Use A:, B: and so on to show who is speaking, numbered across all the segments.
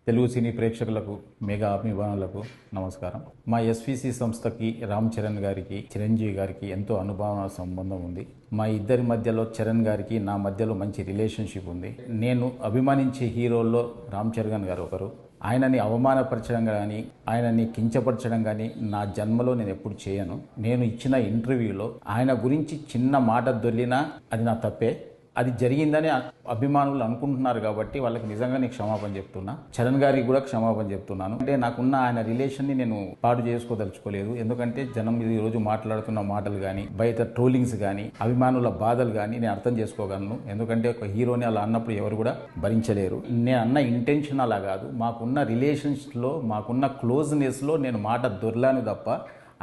A: తెలుగు సినీ ప్రేక్షకులకు మెగా అభిమానులకు నమస్కారం. మా ఎస్విసి సంస్థకి రామ్ చరణ్ గారికి చిరంజీవి గారికి ఎంతో అనుభవ సంబంధం ఉంది. మా ఇద్దరి మధ్యలో చరణ్ గారికి నా మధ్యలో మంచి రిలేషన్షిప్ ఉంది. నేను అభిమానించే హీరోల్లో రామ్ చరణ్ గారు ఒకరు. ఆయనని అవమానపరచడం కానీ ఆయనని కించపరచడం కానీ నా జన్మలో నేను ఎప్పుడు చేయను. నేను ఇచ్చిన ఇంటర్వ్యూలో ఆయన గురించి చిన్న మాట దొర్లినా అది నా తప్పే. అది జరిగిందని అభిమానులు అనుకుంటున్నారు కాబట్టి వాళ్ళకి నిజంగా నేను క్షమాపణ చెప్తున్నా. చరణ్ గారికి కూడా క్షమాపణ చెప్తున్నాను. అంటే నాకున్న ఆయన రిలేషన్ని నేను పాడు చేసుకోదలుచుకోలేదు. ఎందుకంటే జనం ఈరోజు మాట్లాడుతున్న మాటలు కానీ బయట ట్రోలింగ్స్ కానీ అభిమానుల బాధలు కానీ నేను అర్థం చేసుకోగలను. ఎందుకంటే ఒక హీరోని అలా అన్నప్పుడు ఎవరు కూడా భరించలేరు. నేను అన్న ఇంటెన్షన్ అలా కాదు. మాకున్న రిలేషన్స్లో మాకున్న క్లోజ్నెస్లో నేను మాట దొర్లాను తప్ప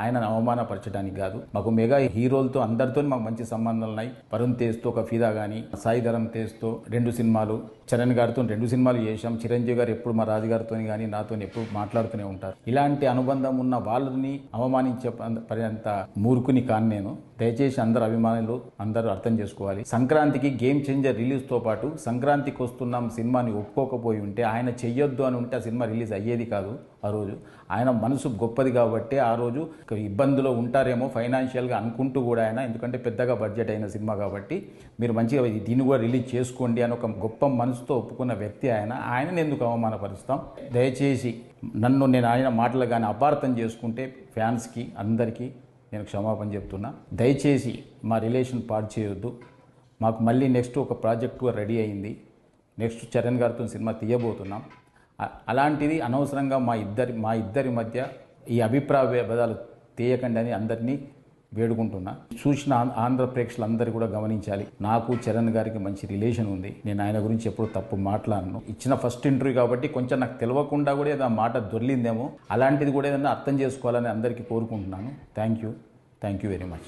A: ఆయనను అవమానపరచడానికి కాదు. మాకు మెగా హీరోలతో అందరితో మాకు మంచి సంబంధాలు ఉన్నాయి. వరుణ్ తేజ్తో ఒక ఫిదా కానీ, సాయి ధరమ్ తేజ్తో 2 సినిమాలు, చరణ్ గారితో 2 సినిమాలు చేశాం. చిరంజీవి గారు ఎప్పుడు మా రాజుగారితో కానీ నాతో ఎప్పుడు మాట్లాడుతూనే ఉంటారు. ఇలాంటి అనుబంధం ఉన్న వాళ్ళని అవమానించే పర్యంత మూర్ఖుని కాను నేను. దయచేసి అందరు అభిమానులు అందరూ అర్థం చేసుకోవాలి. సంక్రాంతికి గేమ్ చేంజర్ రిలీజ్తో పాటు సంక్రాంతికి వస్తున్నాం సినిమాని ఒప్పుకోకపోయి ఉంటే, ఆయన చెయ్యొద్దు అని ఉంటే ఆ సినిమా రిలీజ్ అయ్యేది కాదు. ఆ రోజు ఆయన మనసు గొప్పది కాబట్టి ఆ రోజు ఇబ్బందులో ఉంటారేమో ఫైనాన్షియల్గా అనుకుంటూ కూడా ఆయన, ఎందుకంటే పెద్దగా బడ్జెట్ అయిన సినిమా కాబట్టి మీరు మంచిగా దీన్ని కూడా రిలీజ్ చేసుకోండి అని ఒక గొప్ప మనసుతో ఒప్పుకున్న వ్యక్తి ఆయన. ఆయనను ఎందుకు అవమానపరుస్తాం? దయచేసి నేను ఆయన మాటలు కానీ అపార్థం చేసుకుంటే ఫ్యాన్స్కి అందరికీ నేను క్షమాపణ చెప్తున్నా. దయచేసి మా రిలేషన్ పాడు చేయొద్దు. మాకు మళ్ళీ నెక్స్ట్ ఒక ప్రాజెక్ట్ కూడా రెడీ అయింది. నెక్స్ట్ చరణ్ గారితో సినిమా తీయబోతున్నాం. అలాంటిది అనవసరంగా మా ఇద్దరి మధ్య ఈ అభిప్రాయ భేదాలు తీయకండి అని అందరినీ వేడుకుంటున్నా. చూసిన ఆంధ్ర ప్రేక్షకులందరూ కూడా గమనించాలి. నాకు చరణ్ గారికి మంచి రిలేషన్ ఉంది. నేను ఆయన గురించి ఎప్పుడు తప్పు మాట్లాడను. ఇచ్చిన ఫస్ట్ ఇంటర్వ్యూ కాబట్టి కొంచెం నాకు తెలియకుండా కూడా ఏదో మాట దొర్లిందేమో. అలాంటిది కూడా ఏదైనా అర్థం చేసుకోవాలని అందరికీ కోరుకుంటున్నాను. Thank you very much.